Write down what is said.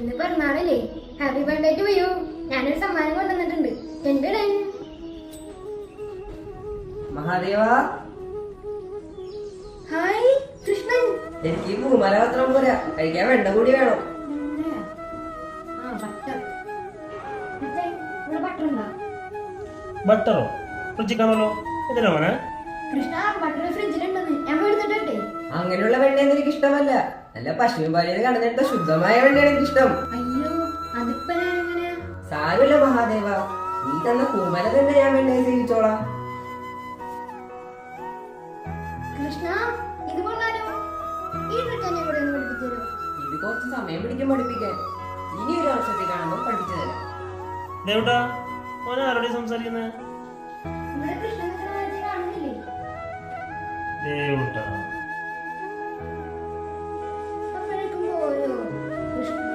ഇന്ന് പിറന്നാളല്ലേ? Happy birthday to you. ഞാനൊരു സമ്മാനം കൊണ്ടുവന്നിട്ടുണ്ട്. എന്റെ മഹാദേവ. ഹായ് കൃഷ്ണൻ. എനിക്ക് പൂമല മാത്രം പോരാ, കഴിക്കാൻ വെണ്ണ കൂടി വേണം. ബട്ടറോ? ഫ്രിഡ്ജിൽ കാണുമല്ലോ. എന്തിനാ മോനെ? കൃഷ്ണ, ബട്ടർ ഫ്രിഡ്ജിലുണ്ടെന്ന് ഞാൻ എടുത്തിട്ടെ. അങ്ങനെയുള്ള വെണ്ണയൊന്നും എനിക്ക് ഇഷ്ടമല്ല. നല്ല പശുവിൻ പാലിന് കടന്നെടുത്ത ശുദ്ധമായ വെണ്ണയാണ് എനിക്ക് ഇഷ്ടം. അയ്യോ, അതിപ്പോ ഞാൻ എങ്ങനെയാ? സാരമില്ല മഹാദേവ, നീ തന്ന പൂമല തന്നെ ഞാൻ വെണ്ണയെ സേവിച്ചോളാം. കൃഷ്ണ, ഇത് കൊള്ളാലോ. ഈ ട്രിക്ക് എന്നെ കൂടെ ഒന്ന് പഠിപ്പിച്ചു തരുമോ? ഇത് കുറച്ച് സമയം പിടിക്കും പഠിപ്പിക്കാൻ. ഇനി ഒരു വർഷത്തിൽ കാണുമ്പോൾ പഠിപ്പിച്ചു തരാം. ദേവട്ടാ, മോനെ ആരോടെ സംസാരിക്കുന്നത്? ഇവിടെ കൃഷ്ണൻ കാണുന്നില്ലേ? ദേവട്ടാ